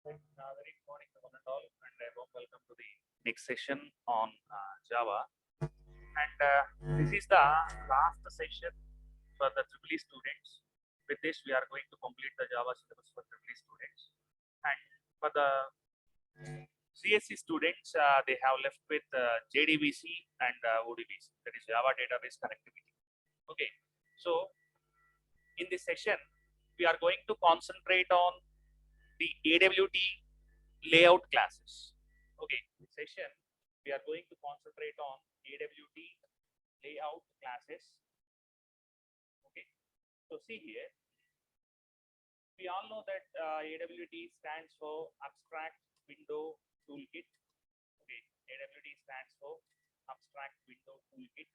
Very good morning to one and all, and a warm welcome to the next session on Java. And this is the last session for the EEE students. With this, we are going to complete the Java syllabus for EEE students. And for the CSC students, they have left with JDBC and ODBC, that is Java Database Connectivity. Okay, so in this session, we are going to concentrate on the AWT layout classes. Okay, this session we are going to concentrate on AWT layout classes. Okay, so see here, we all know that AWT stands for Abstract Window Toolkit. Okay, AWT stands for Abstract Window Toolkit.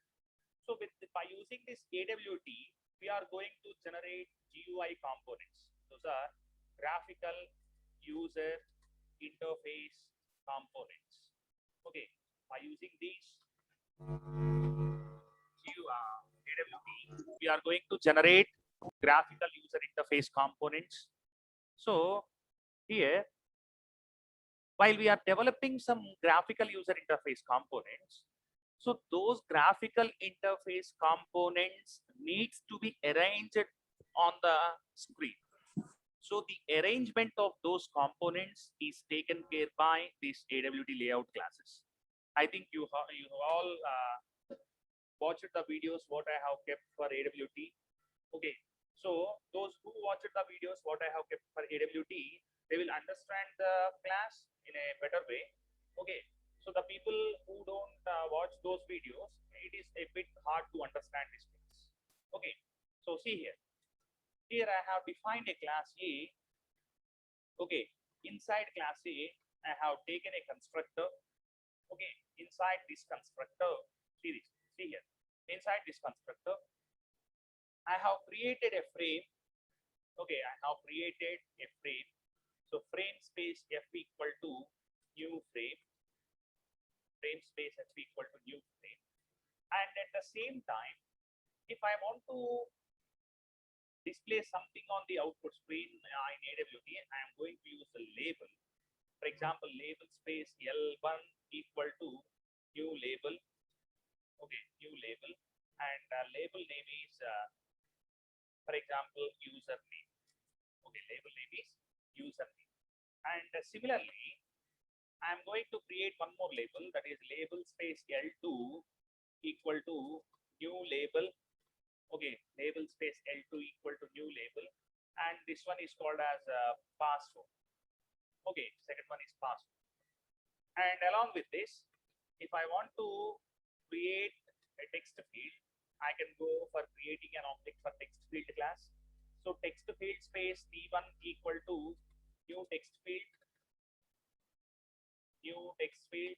So by using this AWT, we are going to generate GUI components. Those are graphical user interface components. Okay, by using these AWT, we are going to generate graphical user interface components. So here, while we are developing some graphical user interface components, so those graphical interface components needs to be arranged on the screen. So the arrangement of those components is taken care by these AWT layout classes. I think you all watched the videos what I have kept for AWT. Okay, so those who watched the videos what I have kept for AWT, they will understand the class in a better way. Okay, so the people who don't watch those videos, it is a bit hard to understand these things. Okay, so see here. Here I have defined a class A. Okay, inside class A, I have taken a constructor. Okay, inside this constructor, see this, see here. Inside this constructor, I have created a frame. Okay, I have created a frame. So frame space F equal to new frame. Frame space F equal to new frame. And at the same time, if I want to display something on the output screen in AWT, I am going to use the label. For example, label space L1 equal to new label. Okay, new label, and label name is, for example, username. Okay, label name is username. And similarly, I am going to create one more label, that is label space L2 equal to new label. Okay, label space L2 equal to new label, and this one is called as password. Okay, second one is password. And along with this, if I want to create a text field, I can go for creating an object for text field class. So text field space T1 equal to new text field, new text field.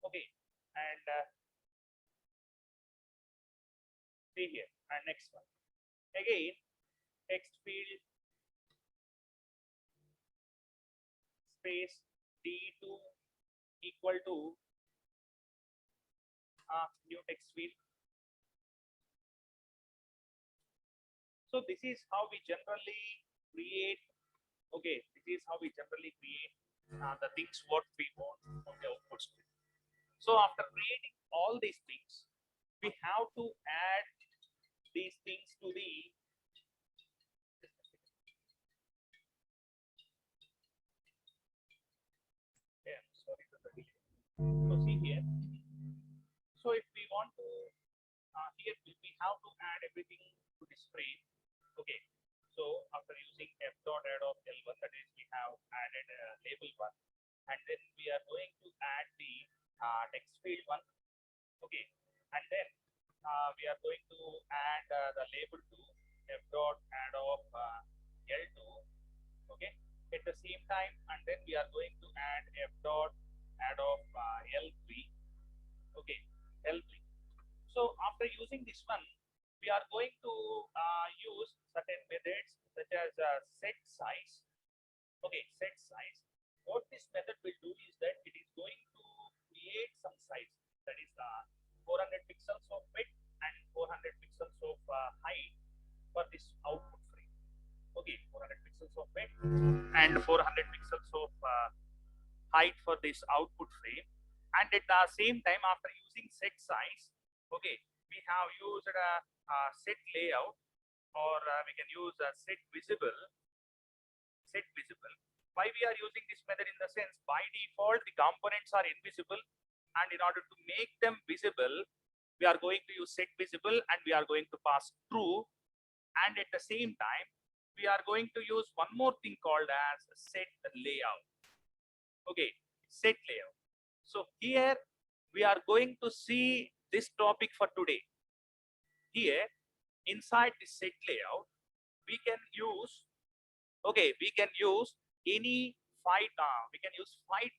Okay, and see here, and next one again, text field space T2 equal to new text field. So this is how we generally create. Okay, this is how we generally create the things what we want on the output screen. So after creating all these things, we have to add these things to the sorry for the delay. So see here. So if we want to here we have to add everything to this frame. Okay. So after using f dot add of L1, that is we have added label 1, and then we are going to add the text field 1. Okay, and then we are going to add the label 2, f dot add of L2. Okay, at the same time, and then we are going to add f dot add of L3. Okay, L3. So after using this one, we are going to use certain methods such as set size. Okay, set size. What this method will do is that it is going to create some size, that is 400 pixels of width and 400 pixels of height for this output frame. Okay, 400 pixels pixels of width and 400 pixels of height for this output frame. And at the same time, after using set size, okay, we have used a set layout, or we can use a set visible. Why we are using this method? In the sense, by default the components are invisible, and in order to make them visible, we are going to use set visible and we are going to pass true. And at the same time, we are going to use one more thing called as set layout. Okay, set layout. So here we are going to see this topic for today. Here inside the set layout, we can use, okay, we can use five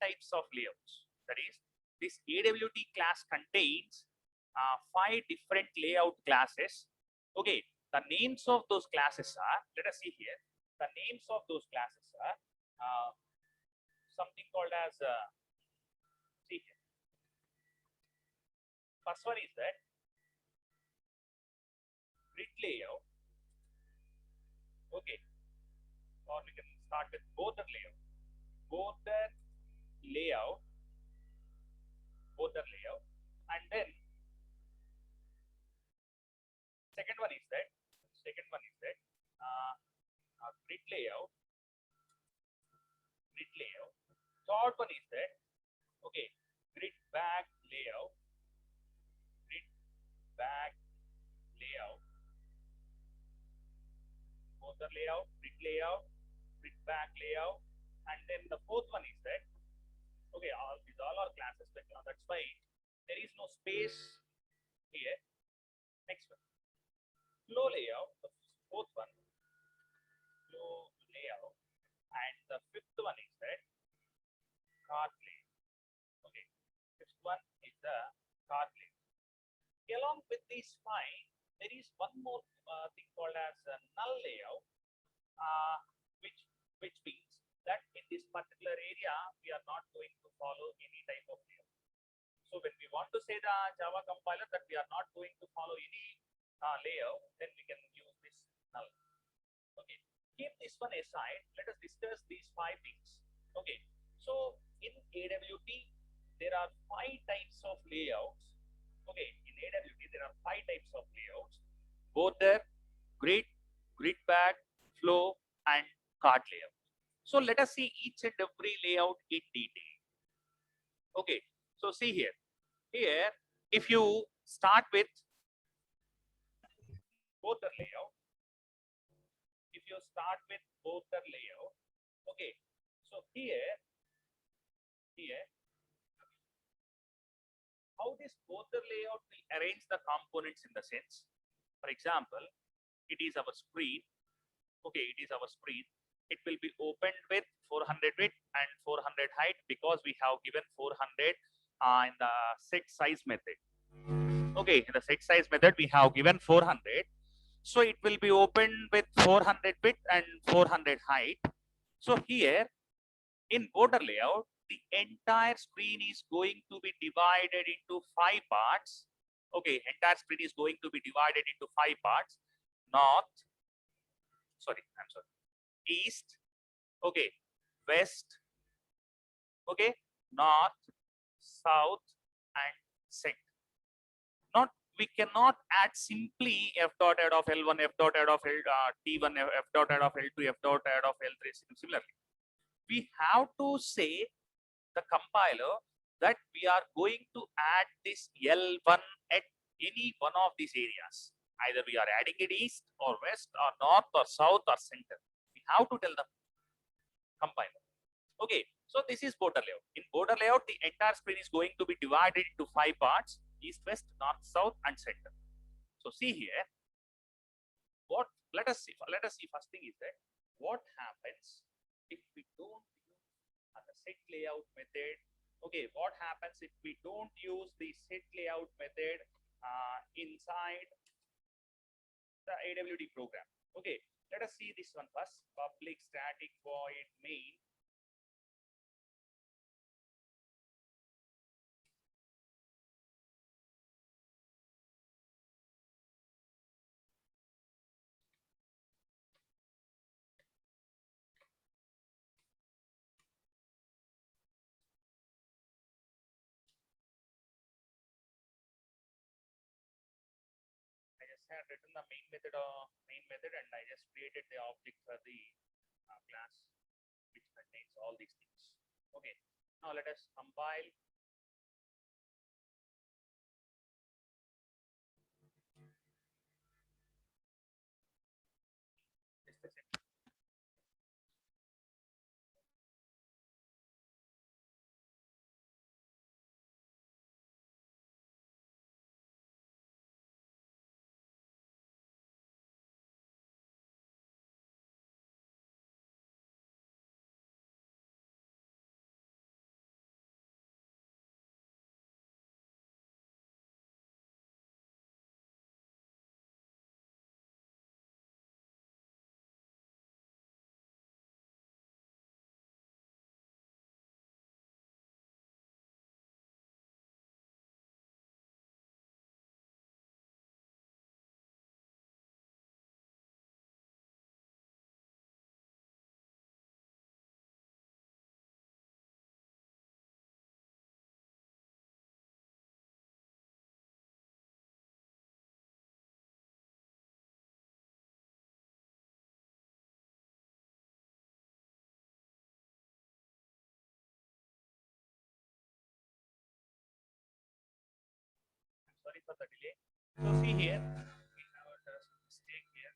types of layouts. That is, this AWT class contains 5 different layout classes. Okay, the names of those classes are, let us see here, the names of those classes are something called as see here. First one is that grid layout. Okay, or we can start with border layout. Border layout, and then second one is that grid layout. Third one is that, okay, grid back layout, border layout, grid back layout, and then the fourth one is that, okay, these all are classes, but that's why there is no space here. Next one, flow layout, the fourth one, flow layout, and the fifth one is that cart layout. Okay, fifth one is the cart layout. Along with these 5, there is one more thing called as a null layout, which means that in this particular area we are not going to follow any type of layout. So when we want to say the Java compiler that we are not going to follow any layout, then we can use this null. Okay, keep this one aside. Let us discuss these 5 things. Okay, so in AWT there are 5 types of layouts. Okay, in AWT there are 5 types of layouts: border, grid, grid back, flow, and cart layout. So let us see each and every layout in detail. Okay, so see here. If you start with border layout, okay, so here how this border layout will arrange the components in the sense, for example, it is our screen. Okay, it is our screen. It will be opened with 400 width and 400 height because we have given 400 in the set size method. Okay, in the set size method we have given 400. So it will be opened with 400 width and 400 height. So here in border layout, the entire screen is going to be divided into 5 parts. Okay, entire screen is going to be divided into 5 parts: east, okay, west, okay, north, south, and center. Not, we cannot add simply f dot add of L1, f dot add of T1, f dot add of L2, f dot add of L3. Similarly, we have to say the compiler that we are going to add this L1 at any one of these areas. Either we are adding it east or west or north or south or center. We have to tell the compiler. Okay, so this is border layout. In border layout, the entire screen is going to be divided into 5 parts: east, west, north, south, and center. So see here, what, let us see first thing is that what happens if we don't use the set layout method. Okay, what happens if we don't use the set layout method inside the AWT program? Okay, let us see this one first. Public static void main had written the main method and I just created the object for the class which contains all these things. Okay, now let us compile. Just a second. Sorry for the delay. So see here, we have a mistake here.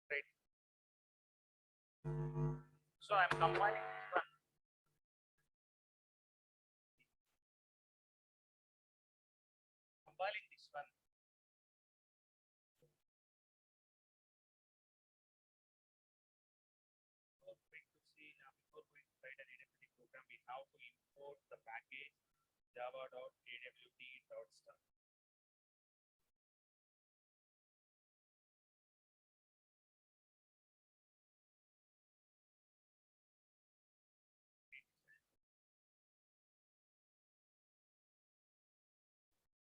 Right. So I'm combining this one. Compiling this one. Before going to see now, before going to write an AWT program, we have to import the package java.awt.star.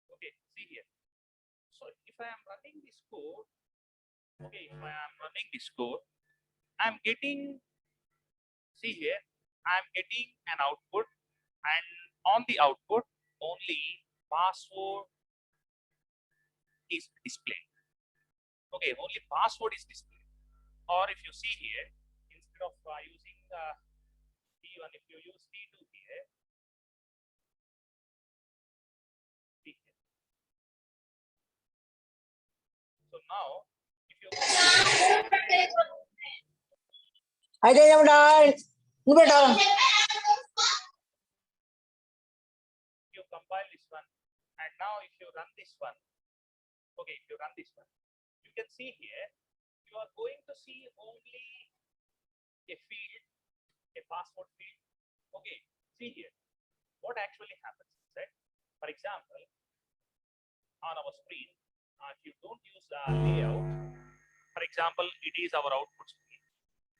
Okay, see here. So if I am running this code, okay, if I am running this code, I'm getting, see here, I'm getting an output, and on the output only password is displayed. Okay, only password is displayed. Or if you see here, instead of using T1, if you use T2 here, see here. So now, if you Ada yang dah, ni betul. you compile this one, and now if you run this one, okay, if you run this one, you can see here, you are going to see only a field, a password field. Okay, see here, what actually happens is that, for example, on our screen, if you don't use layout, for example, it is our output screen.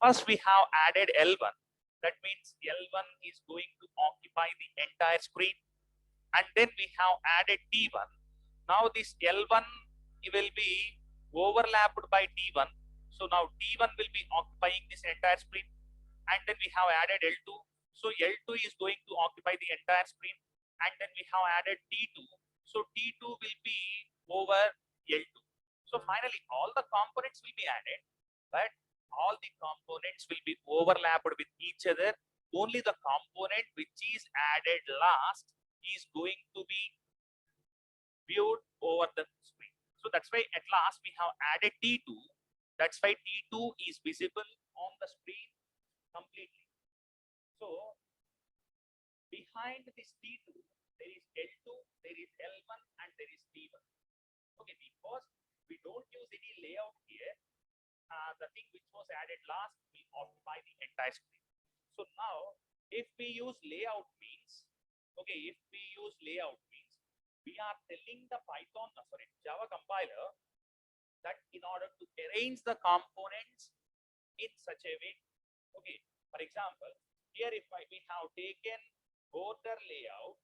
First, we have added L1. That means L1 is going to occupy the entire screen. And then we have added T1. Now this L1 will be overlapped by T1. So now T1 will be occupying this entire screen. And then we have added L2. So L2 is going to occupy the entire screen. And then we have added T2. So T2 will be over L2. So finally, all the components will be added, but all the components will be overlapped with each other. Only the component which is added last is going to be viewed over the screen. So that's why at last we have added T2. That's why T2 is visible on the screen completely. So behind this T2, there is L2, there is L1, and there is T1. Okay, because we don't use any layout here, the thing which was added last will occupy the entire screen. So now, if we use layout means, okay, if we use layout means, we are telling the Python, sorry, Java compiler that in order to arrange the components in such a way, okay, for example, here if we have taken border layout,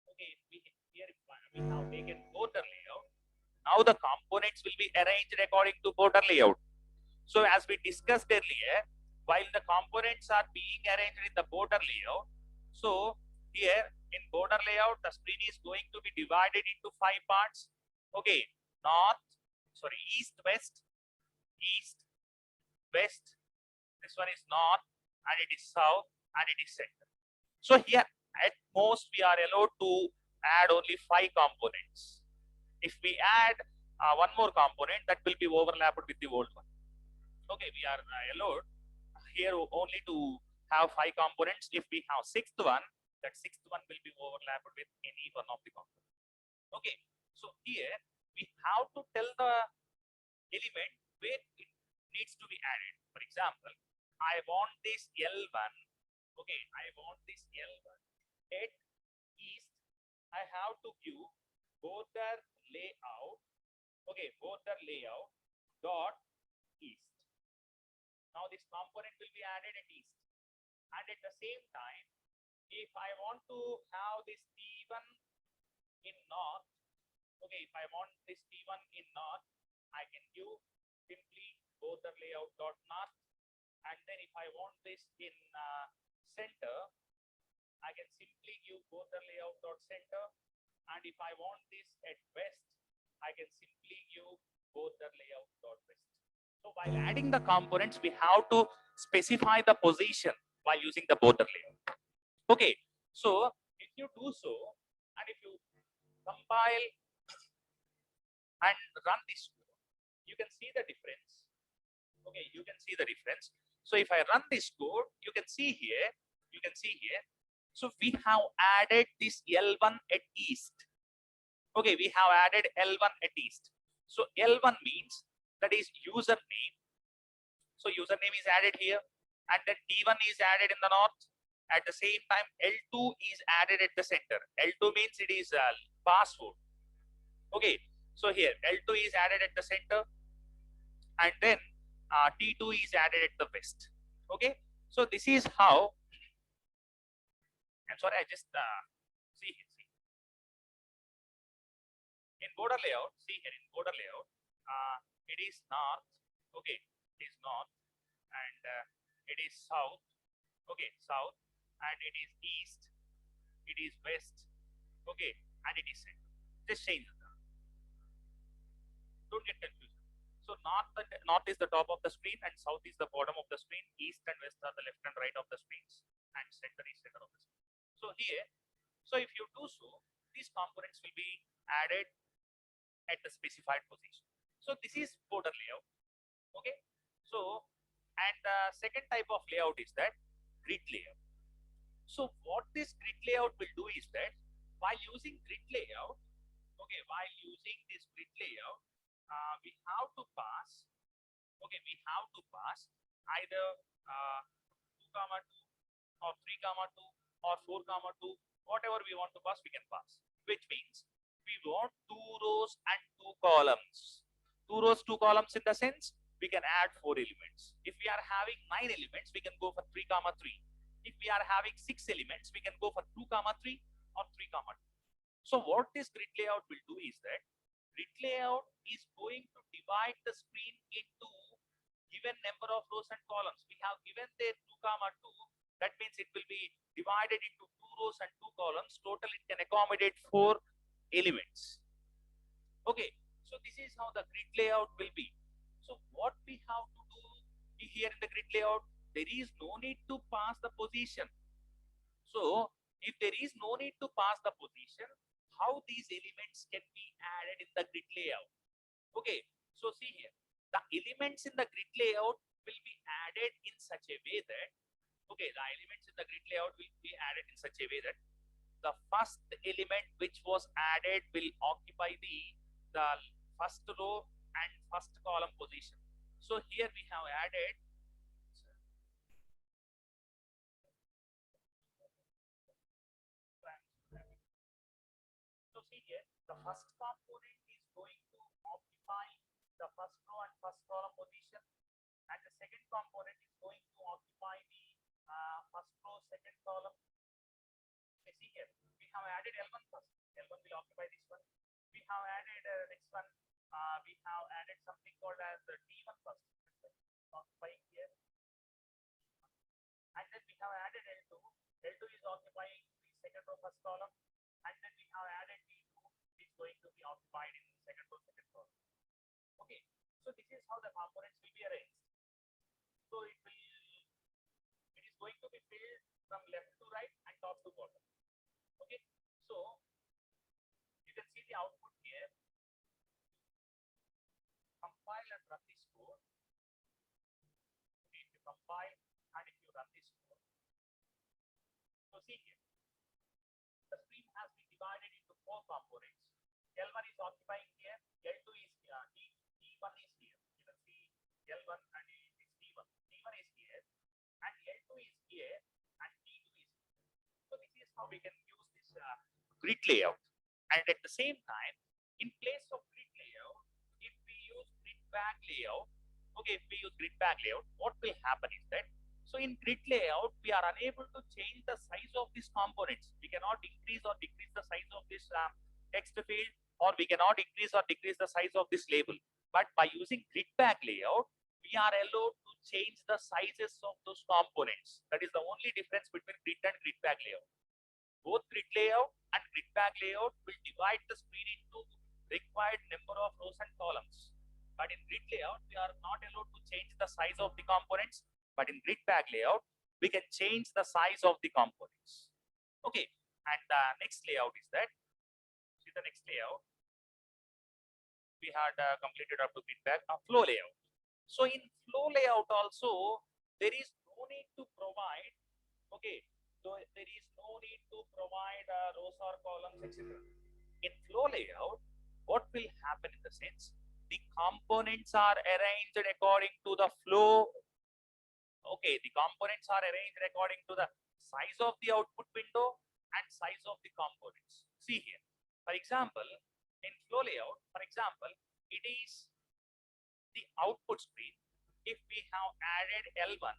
okay, here if we have taken border layout, now the components will be arranged according to border layout. So as we discussed earlier, while the components are being arranged in the border layout, so here in border layout, the screen is going to be divided into 5 parts. Okay, east, west, west. This one is north, and it is south, and it is center. So here, at most, we are allowed to add only 5 components. If we add one more component, that will be overlapped with the old one. Okay, we are allowed here only to have 5 components. If we have 6th one, that 6th one will be overlapped with any one of the components. Okay, so here we have to tell the element where it needs to be added. For example, I want this L1. Okay, I want this L1 at east. I have to give border layout. Okay, border layout dot east. Now this component will be added at east, and at the same time, if I want to have this T1 in north, okay, if I want this T1 in north, I can give simply border layout dot north, and then if I want this in center, I can simply give border layout dot center, and if I want this at west, I can simply give border layout dot west. So while adding the components, we have to specify the position while using the border layout. Okay, so if you do so, and if you compile and run this code, you can see the difference. Okay, you can see the difference. So if I run this code, you can see here. So we have added this L1 at east. Okay, we have added L1 at east. So L1 means that is username. So username is added here, and then T1 is added in the north. At the same time, L2 is added at the center. L2 means it is password. Okay, so here L2 is added at the center, and then T2 is added at the west. Okay, so this is how. I'm sorry, I just see here. In border layout, see here in border layout, it is north. Okay, it is north, and it is south. Okay, south, and it is east. It is west. Okay, and it is center. Just change it. Don't get confused. So north is the top of the screen, and south is the bottom of the screen. East and west are the left and right of the screens, and center is center of the screen. So here, so if you do so, these components will be added at the specified position. So this is border layout. Okay, so and the second type of layout is that grid layout. So what this grid layout will do is that while using grid layout, okay, while using this grid layout, we have to pass. Okay, we have to pass either 2, 2 or 3, 2 or 4, 2. Whatever we want to pass, we can pass. Which means we want 2 rows and 2 columns. 2 rows, 2 columns in the sense we can add 4 elements. If we are having 9 elements, we can go for 3, 3. If we are having 6 elements, we can go for 2, 3 or 3, 2. So what this grid layout will do is that grid layout is going to divide the screen into given number of rows and columns. We have given there 2, 2. That means it will be divided into 2 rows and 2 columns. Total it can accommodate 4 elements. Okay, so this is how the grid layout will be. So what we have to do here in the grid layout, there is no need to pass the position. So if there is no need to pass the position, how these elements can be added in the grid layout? Okay, so see here, the elements in the grid layout will be added in such a way that, okay, the elements in the grid layout will be added in such a way that the first element which was added will occupy the first row and first column position. So here we have added the first component is going to occupy the first row and first column position, and the second component is going to occupy the first row, second column. You see here, we have added L1 first. L1 will occupy this one. We have added next one. We have added something called as the T1 first, occupying here, and then we have added L2. L2 is occupying the second row, first column, and then we have added T2, which is going to be occupied in second row, second column. Okay, so this is how the components will be arranged. So it is going to be filled from left to right and top to bottom. Okay, so you can see the output here. Compile and run this code. Okay, if you compile and if you run this code, so see here, the stream has been divided into 4 components. L1 is occupying here, L2 is here, T1 is here. You can see L1 and it is T1. T1 is here, and L2 is here, and T2 is here. So this is how we can use this grid layout. And at the same time, in place of grid layout, if we use grid bag layout, okay, if we use grid bag layout, what will happen is that, so in grid layout, we are unable to change the size of these components. We cannot increase or decrease the size of this text field, or we cannot increase or decrease the size of this label. But by using grid bag layout, we are allowed to change the sizes of those components. That is the only difference between grid and grid bag layout. Both grid layout and grid bag layout will divide the screen into required number of rows and columns. But in grid layout, we are not allowed to change the size of the components. But in grid bag layout, we can change the size of the components. Okay, and the next layout is that, see the next layout, we had completed up to grid bag, flow layout. So in flow layout also, there is no need to provide, okay, so there is no need to provide rows or columns, etc. In flow layout, what will happen in the sense, the components are arranged according to the flow. Okay, the components are arranged according to the size of the output window and size of the components. See here, for example, in flow layout, for example, it is the output screen. If we have added L1,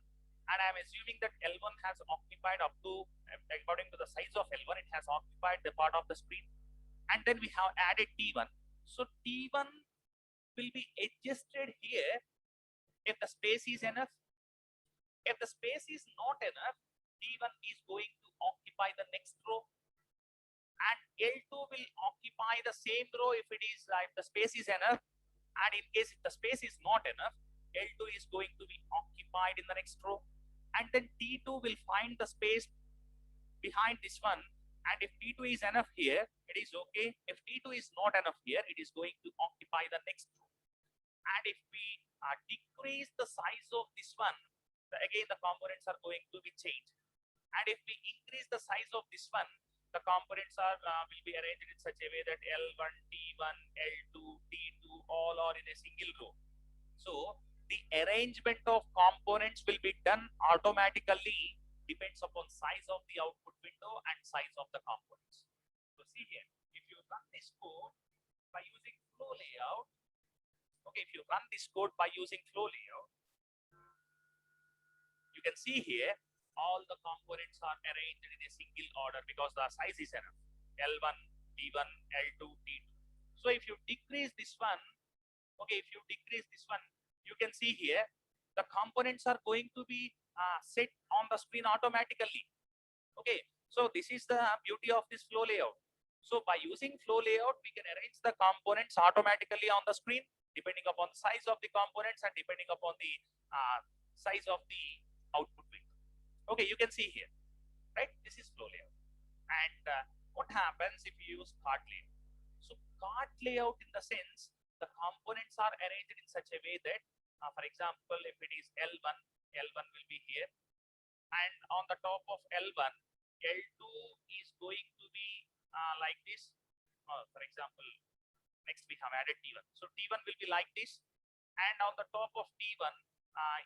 and I'm assuming that L1 has occupied up to, according to the size of L1, it has occupied the part of the screen. And then we have added T1. So T1 will be adjusted here if the space is enough. If the space is not enough, T1 is going to occupy the next row. And L2 will occupy the same row if it is, if the space is enough. And in case if the space is not enough, L2 is going to be occupied in the next row. And then T2 will find the space behind this one. And if T2 is enough here, it is okay. If T2 is not enough here, it is going to occupy the next row. And if we decrease the size of this one, again the components are going to be changed. And if we increase the size of this one, the components are will be arranged in such a way that L1, T1, L2, T2 all are in a single row. So the arrangement of components will be done automatically, depends upon size of the output window and size of the components. So see here, if you run this code by using flow layout, okay, if you run this code by using flow layout, you can see here all the components are arranged in a single order because the size is enough. L1, T1, L2, T2. So if you decrease this one, okay, if you decrease this one, you can see here the components are going to be set on the screen automatically. Okay, so this is the beauty of this flow layout. So by using flow layout, we can arrange the components automatically on the screen depending upon the size of the components and depending upon the size of the output window. Okay, you can see here, right? This is flow layout. And what happens if you use cart layout? So cart layout, in the sense, the components are arranged in such a way that, for example, if it is L1, L1 will be here, and on the top of L1, L2 is going to be like this. For example, next we have added T1. So T1 will be like this, and on the top of T1,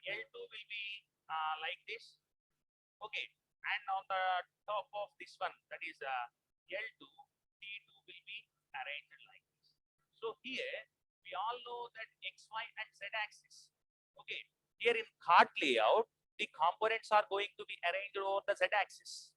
L2 will be like this. Okay, and on the top of this one, that is L2, T2 will be arranged like this. So here we all know that X, Y, and Z axis. Okay, here in cart layout, the components are going to be arranged over the Z axis.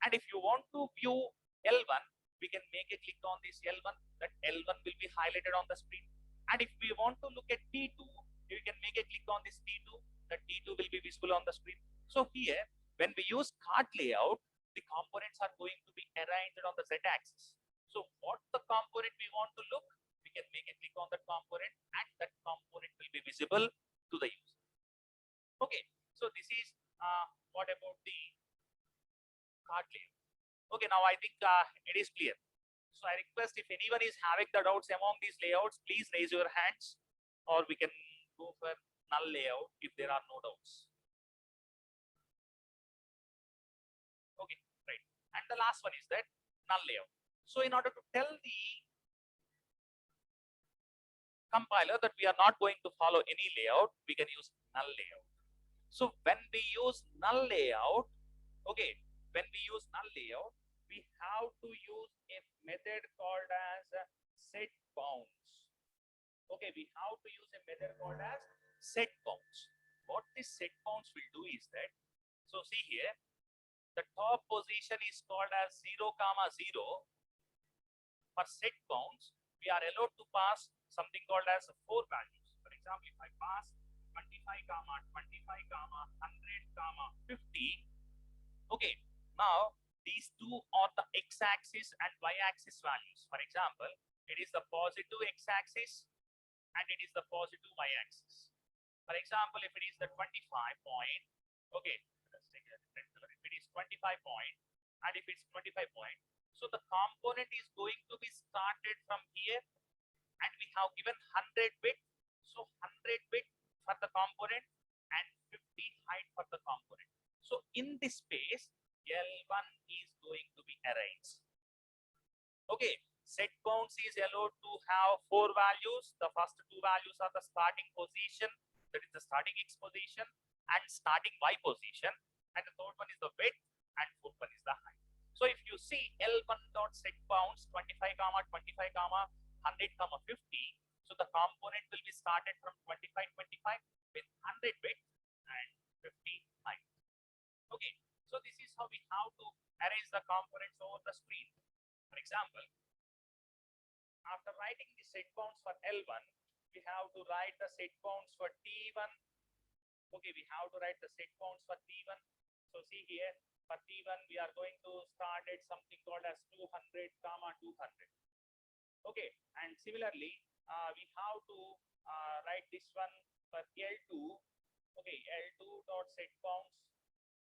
And if you want to view L1, we can make a click on this L1, that L1 will be highlighted on the screen. And if we want to look at T2, we can make a click on this T2, that T2 will be visible on the screen. So here, when we use cart layout, the component components are going to be arranged on the z-axis. So what the component we want to look, we can make a click on that component and that component will be visible to the user. Okay, so this is what about the card layout. Okay, now I think it is clear. So I request if anyone is having the doubts among these layouts, please raise your hands, or we can go for null layout if there are no doubts. Okay, right. And the last one is that null layout. So in order to tell the compiler that we are not going to follow any layout, we can use null layout. So when we use null layout, okay, when we use null layout, we have to use a method called as set bounds. Okay, we have to use a method called as set bounds. What this set bounds will do is that, so see here, the top position is called as 0, 0. For set bounds, we are allowed to pass something called as 4 values. For example, if I pass 25, 25, 100, 50. Okay, now these two are the x-axis and y-axis values. For example, it is the positive x-axis and it is the positive y-axis. For example, if it is the 25 point, okay, let's take a different color. If it is 25 point and if it's 25 point, so the component is going to be started from here and we have given 100 bit. So 100 bit for the component and 50 height for the component. So in this space, L1 is going to be arranged. Okay, set bounds is allowed to have 4 values. The first 2 values are the starting position, that is the starting x position, and starting y position, and the third one is the width, and fourth one is the height. So if you see L1 dot set bounds 25, 25, 100, 50. So the component will be started from 25, 25 with 100 width and 50 height. Okay, so this is how we have to arrange the components over the screen. For example, after writing the set bounds for L1, we have to write the set bounds for T1. Okay, we have to write the set bounds for T1. So see here, for T1, we are going to start at something called as 200, 200. Okay, and similarly, we have to write this one for L2. Okay, L2 dot set bounds.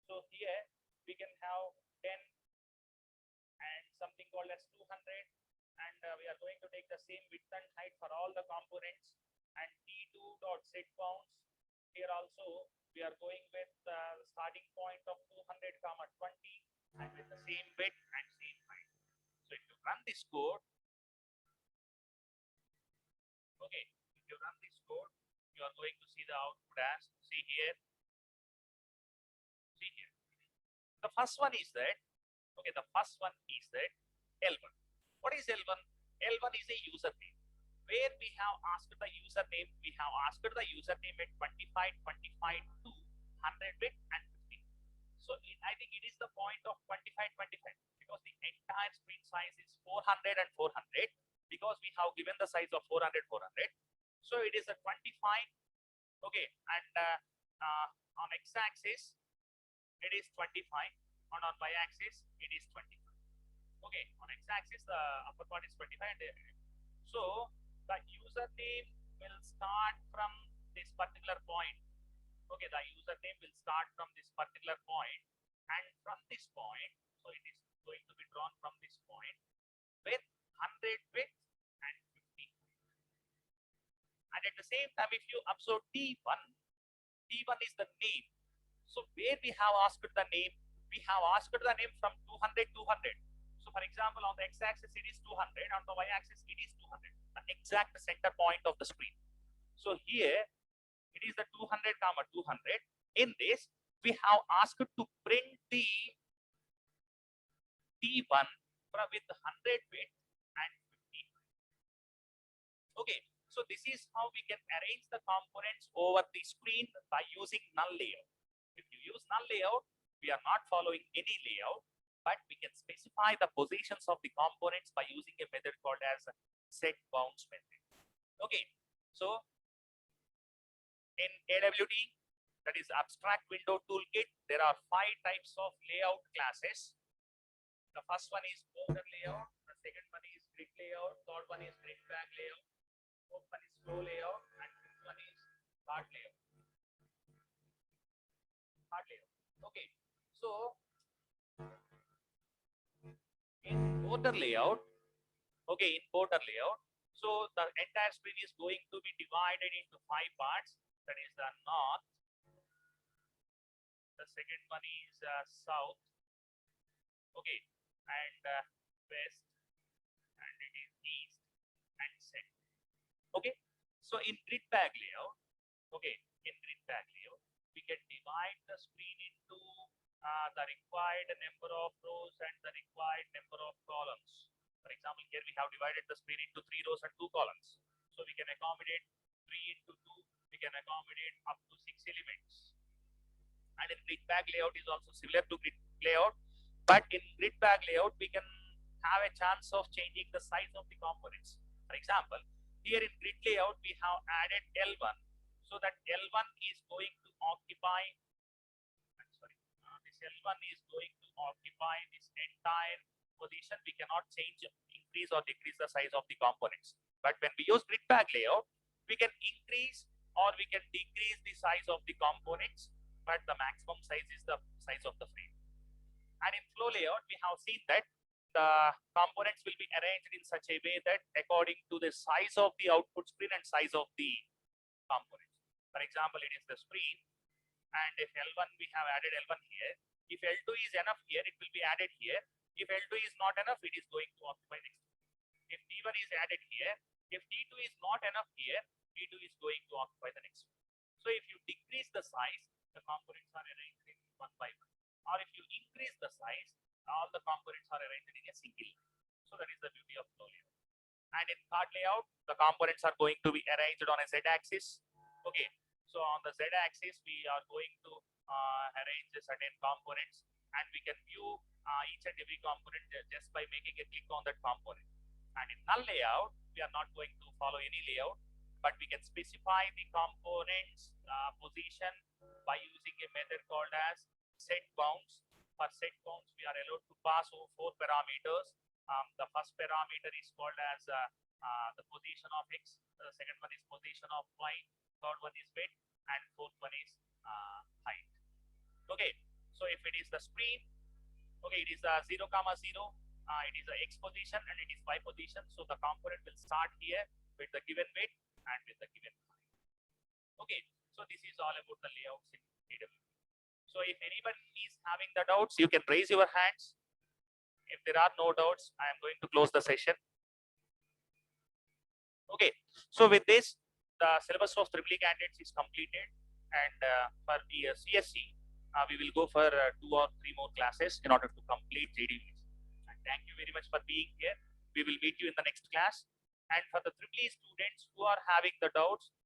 So here we can have 10 and something called as 200, and we are going to take the same width and height for all the components. And T2 dot set bounds, here also we are going with the starting point of 200, 20 and with the same width and same height. So if you run this code, okay, if you run this code, you are going to see the output as, see here. The first one is that, okay, the first one is that L1. What is L1? L1 is a username. Where we have asked the username, we have asked the username at 25, 25 to 100 bit and 50. So I think it is the point of 25, 25 because the entire screen size is 400 and 400 because we have given the size of 400, 400. So it is a 25. Okay, and on x-axis, it is 25, and on y-axis it is 25. Okay, on x-axis the upper part is 25, and so the username will start from this particular point. Okay, the username will start from this particular point, and from this point, so it is going to be drawn from this point with 100 width and 50. And at the same time, if you observe T1, T1 is the name. So where we have asked the name, we have asked the name from 200, 200. So for example, on the x-axis it is 200, on the y-axis it is 200, the exact center point of the screen. So here it is the 200, 200. In this, we have asked to print the T1 with 100 width and 50. Okay, so this is how we can arrange the components over the screen by using null layout. If you use null layout, we are not following any layout, but we can specify the positions of the components by using a method called as set bounds method. Okay, so in AWT, that is Abstract Window Toolkit, there are 5 types of layout classes. The first one is border layout, the second one is grid layout, third one is grid bag layout, fourth one is flow layout, and fifth one is card layout. Card layout. Okay, so in border layout, okay, in border layout, so the entire screen is going to be divided into 5 parts. That is the north, the second one is south, okay, and west, and it is east and center. Okay, so in grid bag layout, okay, in grid bag layout, we can divide the screen into the required number of rows and the required number of columns. For example, here we have divided the screen into 3 rows and 2 columns. So we can accommodate 3 into 2, we can accommodate up to 6 elements. And in grid bag layout is also similar to grid layout, but in grid bag layout, we can have a chance of changing the size of the components. For example, here in grid layout, we have added L1, so that L1 is going to occupy, this L1 is going to occupy this entire position. We cannot change, increase or decrease the size of the components. But when we use grid bag layout, we can increase or we can decrease the size of the components, but the maximum size is the size of the frame. And in flow layout, we have seen that the components will be arranged in such a way that according to the size of the output screen and size of the components. For example, it is the screen, and if L1, we have added L1 here. If L2 is enough here, it will be added here. If L2 is not enough, it is going to occupy next. If T1 is added here, if T2 is not enough here, T2 is going to occupy the next one. So if you decrease the size, the components are arranged in 1 by 1. Or if you increase the size, all the components are arranged in a single line. So that is the beauty of flow layout. And in card layout, the components are going to be arranged on a z-axis. Okay, so on the z-axis, we are going to arrange certain components, and we can view each and every component just by making a click on that component. And in null layout, we are not going to follow any layout, but we can specify the components position by using a method called as set bounds. For set bounds, we are allowed to pass over 4 parameters. The first parameter is called as the position of x, the second one is position of y, third one is width, and fourth one is height. Okay, so if it is the screen, okay, it is 0, 0, it is the x position and it is y position. So the component will start here with the given width and with the given height. Okay, so this is all about the layouts in AWP. So if anybody is having the doubts, you can raise your hands. If there are no doubts, I am going to close the session. Okay, so with this, the syllabus of EEE candidates is completed, and for the CSC, we will go for 2 or 3 more classes in order to complete JDVs. And thank you very much for being here. We will meet you in the next class. And for the EEE students who are having the doubts,